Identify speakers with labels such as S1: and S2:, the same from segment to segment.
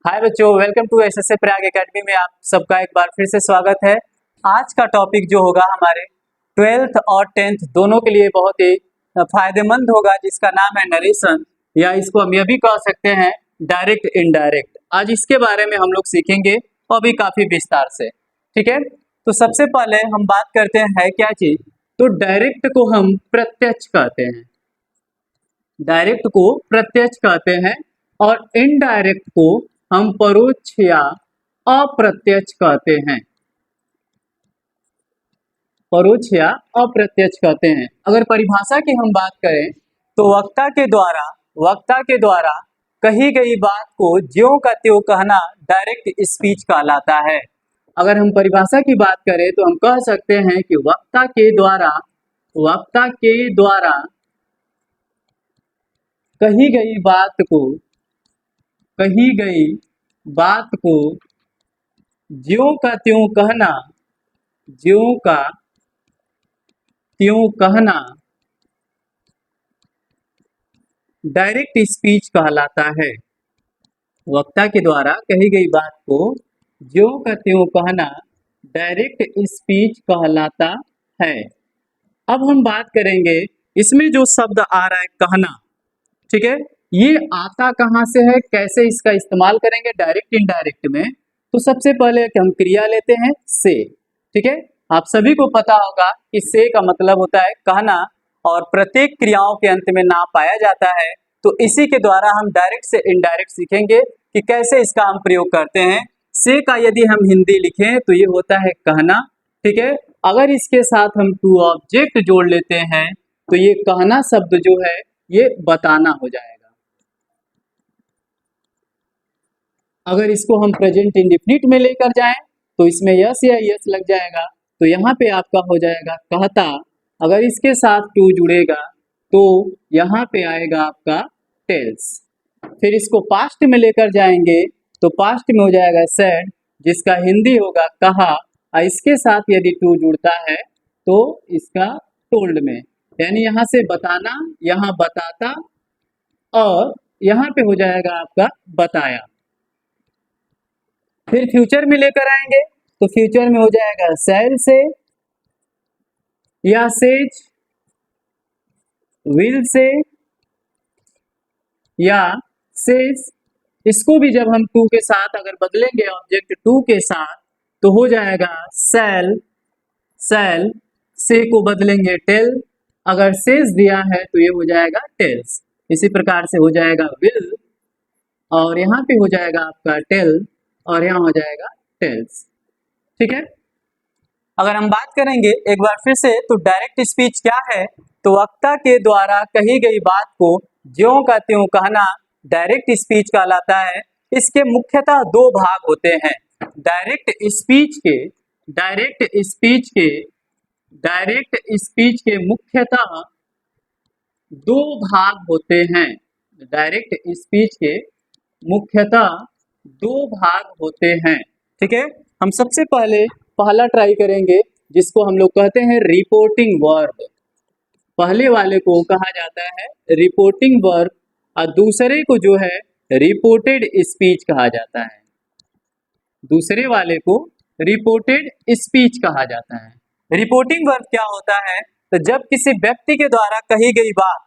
S1: हाय बच्चों, welcome to SSA Prayag academy में आप सबका एक बार फिर से स्वागत है। आज का टॉपिक जो होगा हमारे 12th और 10th दोनों के लिए बहुत ही फायदेमंद होगा, जिसका नाम है नरेशन, या इसको हम यह भी कह सकते हैं डायरेक्ट इनडायरेक्ट। आज इसके बारे में हम लोग सीखेंगे और भी काफी विस्तार से। ठीक है, तो सबसे पहले हम बात करते हैं क्या चीज, तो डायरेक्ट को हम प्रत्यक्ष कहते हैं, डायरेक्ट को प्रत्यक्ष कहते हैं और इनडायरेक्ट को हम परोक्ष या अप्रत्यक्ष कहते हैं, परोक्ष या अप्रत्यक्ष कहते हैं। अगर परिभाषा की हम बात करें तो वक्ता के द्वारा कही गई बात को ज्यों का त्यों कहना डायरेक्ट स्पीच कहलाता है। अगर हम परिभाषा की बात करें तो हम कह सकते हैं कि वक्ता के द्वारा कही गई बात को ज्यों का त्यों कहना डायरेक्ट स्पीच कहलाता है। वक्ता के द्वारा कही गई बात को ज्यों का त्यों कहना डायरेक्ट स्पीच कहलाता है। अब हम बात करेंगे इसमें जो शब्द आ रहा है कहना, ठीक है, ये आता कहाँ से है, कैसे इसका इस्तेमाल करेंगे डायरेक्ट इनडायरेक्ट में। तो सबसे पहले हम क्रिया लेते हैं से। ठीक है, आप सभी को पता होगा कि से का मतलब होता है कहना और प्रत्येक क्रियाओं के अंत में ना पाया जाता है। तो इसी के द्वारा हम डायरेक्ट से इनडायरेक्ट सीखेंगे कि कैसे इसका हम प्रयोग करते हैं। से का यदि हम हिंदी लिखें तो ये होता है कहना। ठीक है, अगर इसके साथ हम टू ऑब्जेक्ट जोड़ लेते हैं तो ये कहना शब्द जो है ये बताना हो जाएगा। अगर इसको हम प्रेजेंट इंडेफिनिट में लेकर जाएं तो इसमें यस या यस लग जाएगा, तो यहाँ पे आपका हो जाएगा कहता। अगर इसके साथ टू जुड़ेगा तो यहाँ पे आएगा आपका टेल्स। फिर इसको पास्ट में लेकर जाएंगे तो पास्ट में हो जाएगा सेड, जिसका हिंदी होगा कहा, और इसके साथ यदि टू जुड़ता है तो इसका टोल्ड में, यानी यहाँ से बताना, यहाँ बताता, और यहाँ पे हो जाएगा आपका बताया। फिर फ्यूचर में लेकर आएंगे तो फ्यूचर में हो जाएगा सेल से, या सेज, विल से, या सेज। इसको भी जब हम टू के साथ अगर बदलेंगे ऑब्जेक्ट टू के साथ तो हो जाएगा सेल, से को बदलेंगे टेल, अगर सेज दिया है तो ये हो जाएगा टेल्स। इसी प्रकार से हो जाएगा विल, और यहाँ पे हो जाएगा आपका टेल, और यहाँ हो जाएगा टेल्स। ठीक है, अगर हम बात करेंगे एक बार फिर से तो डायरेक्ट स्पीच क्या है, तो वक्ता के द्वारा कही गई बात को ज्यों का त्यों कहना डायरेक्ट स्पीच कहलाता है। इसके मुख्यतः दो भाग होते हैं। डायरेक्ट स्पीच के मुख्यतः दो भाग होते हैं। डायरेक्ट स्पीच के मुख्यतः दो भाग होते हैं। ठीक है, हम सबसे पहला ट्राई करेंगे जिसको हम लोग कहते हैं रिपोर्टिंग वर्ब। पहले वाले को कहा जाता है रिपोर्टिंग वर्ब और दूसरे को जो है रिपोर्टेड स्पीच कहा जाता है। दूसरे वाले को रिपोर्टेड स्पीच कहा जाता है। रिपोर्टिंग वर्ब क्या होता है, तो जब किसी व्यक्ति के द्वारा कही गई बात,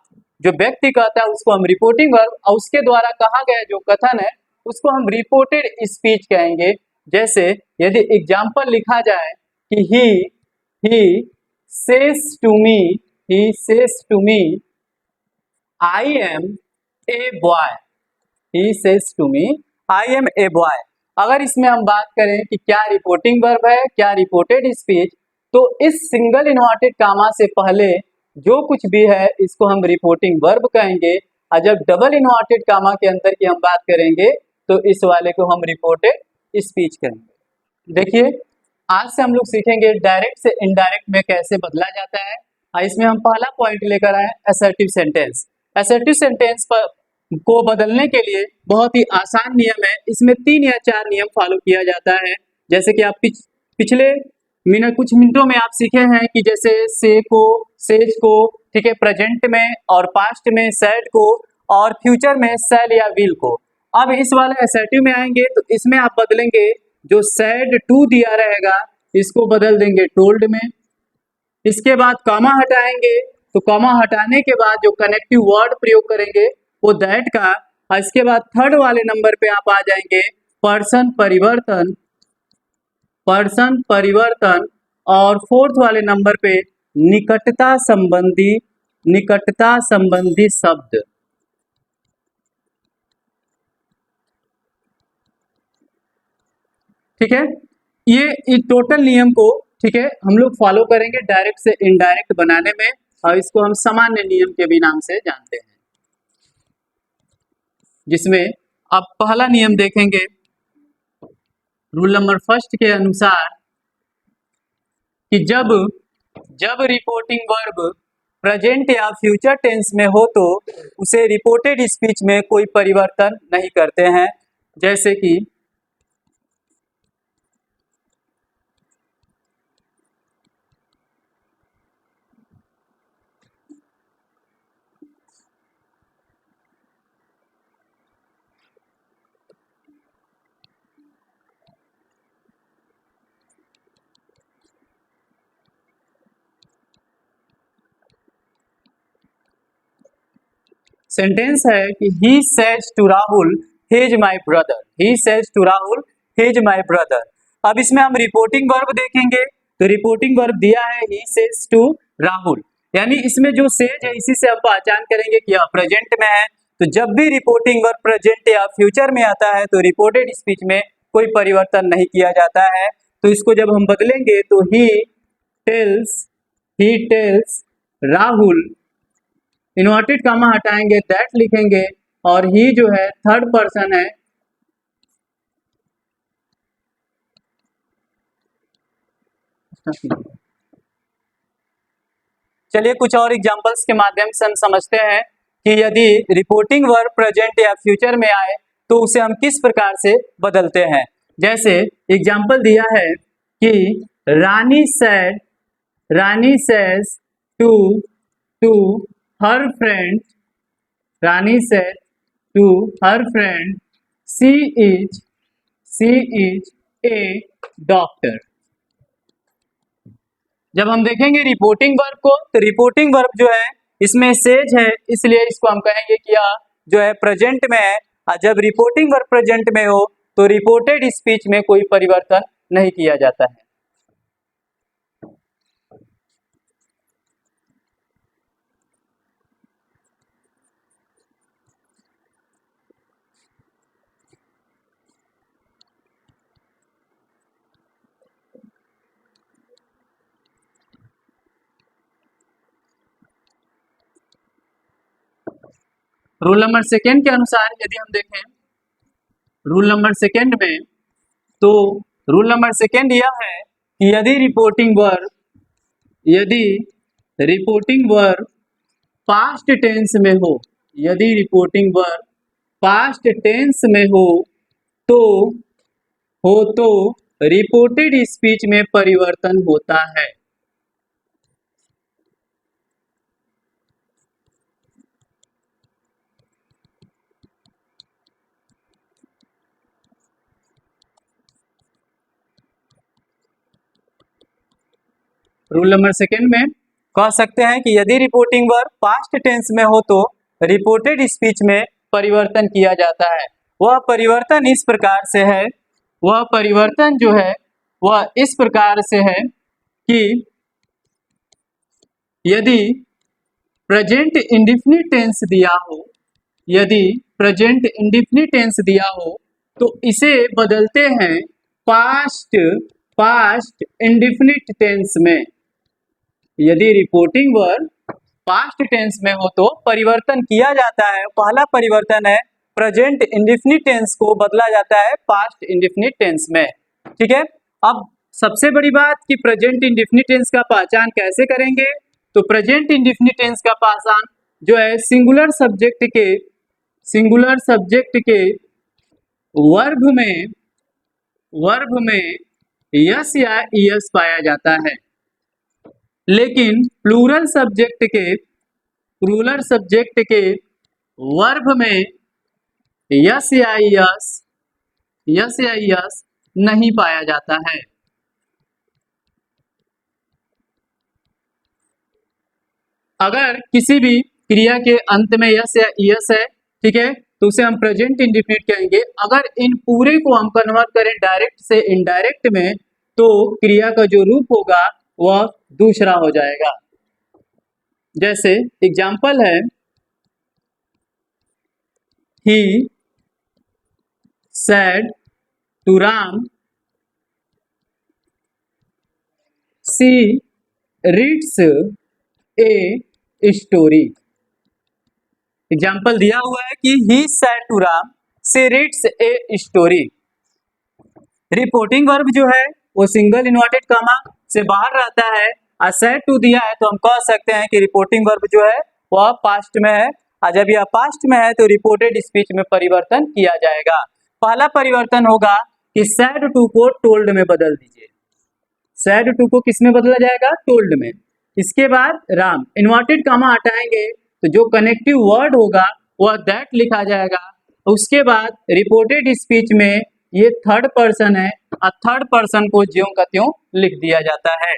S1: जो व्यक्ति कहता है उसको हम रिपोर्टिंग वर्ब, और उसके द्वारा कहा गया जो कथन है उसको हम रिपोर्टेड स्पीच कहेंगे। जैसे यदि एग्जाम्पल लिखा जाए कि he says to me I am a boy, he says to me I am a boy। अगर इसमें हम बात करें कि क्या रिपोर्टिंग वर्ब है, क्या रिपोर्टेड स्पीच, तो इस सिंगल इन्वर्टेड कामा से पहले जो कुछ भी है इसको हम रिपोर्टिंग वर्ब कहेंगे, और जब डबल इन्वर्टेड कामा के अंदर की हम बात करेंगे तो इस वाले को हम रिपोर्टेड स्पीच करेंगे। देखिए, आज से हम लोग सीखेंगे डायरेक्ट से इनडायरेक्ट में कैसे बदला जाता है। इसमें हम पहला पॉइंट लेकर आए असर्टिव सेंटेंस। असर्टिव सेंटेंस को बदलने के लिए बहुत ही आसान नियम है। इसमें 3 या 4 नियम फॉलो किया जाता है। जैसे कि आप पिछले कुछ मिनटों में आप सीखे हैं कि जैसे से को, सेज को, ठीक है, प्रेजेंट में और पास्ट में सैड को, और फ्यूचर में सेल या विल को। अब इस वाले एसेटिव में आएंगे तो इसमें आप बदलेंगे, जो सेड टू दिया रहेगा इसको बदल देंगे टोल्ड में। इसके बाद कॉमा हटाएंगे, तो कॉमा हटाने के बाद जो कनेक्टिव वर्ड प्रयोग करेंगे वो दैट का, और इसके बाद थर्ड वाले नंबर पे आप आ जाएंगे पर्सन परिवर्तन, पर्सन परिवर्तन, और फोर्थ वाले नंबर पे निकटता संबंधी, निकटता संबंधी शब्द। ठीक है, ये टोटल नियम को, ठीक है, हम लोग फॉलो करेंगे डायरेक्ट से इनडायरेक्ट बनाने में, और इसको हम सामान्य नियम के भी नाम से जानते हैं, जिसमें अब पहला नियम देखेंगे रूल नंबर फर्स्ट के अनुसार कि जब रिपोर्टिंग वर्ब प्रेजेंट या फ्यूचर टेंस में हो तो उसे रिपोर्टेड स्पीच में कोई परिवर्तन नहीं करते हैं। जैसे कि सेंटेंस है कि he says to Rahul he is my brother, he says to Rahul he is my brother. अब इसमें हम रिपोर्टिंग वर्ब देखेंगे, तो रिपोर्टिंग वर्ब दिया है ही सेज टू राहुल, यानी इसमें जो सेज है इसी से हम पहचान करेंगे कि यह प्रेजेंट में है। तो जब भी रिपोर्टिंग वर्ब प्रेजेंट या फ्यूचर में आता है तो रिपोर्टेड स्पीच में कोई परिवर्तन नहीं किया जाता है। तो इसको जब हम बदलेंगे तो he tells Rahul, inverted comma हटाएंगे दैट लिखेंगे, और ही जो है थर्ड पर्सन है, चलिए कुछ और एग्जांपल्स के माध्यम से हम समझते हैं कि यदि रिपोर्टिंग वर्ब प्रेजेंट या फ्यूचर में आए तो उसे हम किस प्रकार से बदलते हैं। जैसे एग्जांपल दिया है कि Rani says to her friend, Rani says to her friend she is a doctor. जब हम देखेंगे रिपोर्टिंग वर्ब को, तो रिपोर्टिंग वर्ब जो है इसमें सेज है, इसलिए इसको हम कहेंगे कि यह जो है प्रेजेंट में है। और जब रिपोर्टिंग वर्ब प्रेजेंट में हो तो रिपोर्टेड स्पीच में कोई परिवर्तन नहीं किया जाता है। रूल नंबर सेकेंड के अनुसार यदि हम देखें रूल नंबर सेकेंड में, तो रूल नंबर सेकेंड यह है कि यदि रिपोर्टिंग वर्ब पास्ट टेंस में हो, यदि रिपोर्टिंग वर्ब पास्ट टेंस में हो तो रिपोर्टेड स्पीच में परिवर्तन होता है। रूल नंबर सेकेंड में कह सकते हैं कि यदि रिपोर्टिंग वर्ब पास्ट टेंस में हो तो रिपोर्टेड स्पीच में परिवर्तन किया जाता है। वह परिवर्तन इस प्रकार से है, वह परिवर्तन जो है वह इस प्रकार से है कि यदि प्रेजेंट इंडेफिनिट टेंस दिया हो, यदि प्रेजेंट इंडेफिनिट टेंस दिया हो तो इसे बदलते हैं पास्ट इंडेफिनिट टेंस में। यदि रिपोर्टिंग वर्ब पास्ट टेंस में हो तो परिवर्तन किया जाता है। पहला परिवर्तन है प्रेजेंट इंडेफिनिट टेंस को बदला जाता है पास्ट इंडेफिनिट टेंस में। ठीक है, अब सबसे बड़ी बात कि प्रेजेंट इंडेफिनिट टेंस का पहचान कैसे करेंगे, तो प्रेजेंट इंडेफिनिट टेंस का पहचान जो है सिंगुलर सब्जेक्ट के वर्ब में यस या ईएस पाया जाता है, लेकिन प्लूरल सब्जेक्ट के वर्ब में यस या यस नहीं पाया जाता है। अगर किसी भी क्रिया के अंत में यस या यस है, ठीक है, तो उसे हम प्रेजेंट इंडेफिनिट कहेंगे। अगर इन पूरे को हम कन्वर्ट करें डायरेक्ट से इनडायरेक्ट में, तो क्रिया का जो रूप होगा वह दूसरा हो जाएगा। जैसे एग्जाम्पल है, ही said to Ram, she reads a story। Example दिया हुआ है कि he said to Ram, she reads a story। Reporting verb जो है वो सिंगल इन्वर्टेड कॉमा से बाहर रहता है, और said to दिया है तो हम कह सकते हैं कि रिपोर्टिंग वर्ब जो है वह पास्ट में है, और जब यह पास्ट में है तो रिपोर्टेड स्पीच में परिवर्तन किया जाएगा। पहला परिवर्तन होगा कि सैड टू को टोल्ड में बदल दीजिए। सैड टू को किस में बदला जाएगा? टोल्ड में। इसके बाद राम, इन्वर्टेड कॉमा हटाएंगे तो जो कनेक्टिव वर्ड होगा वह दैट लिखा जाएगा। उसके बाद रिपोर्टेड स्पीच में ये थर्ड पर्सन है और थर्ड पर्सन को ज्यों का त्यों लिख दिया जाता है।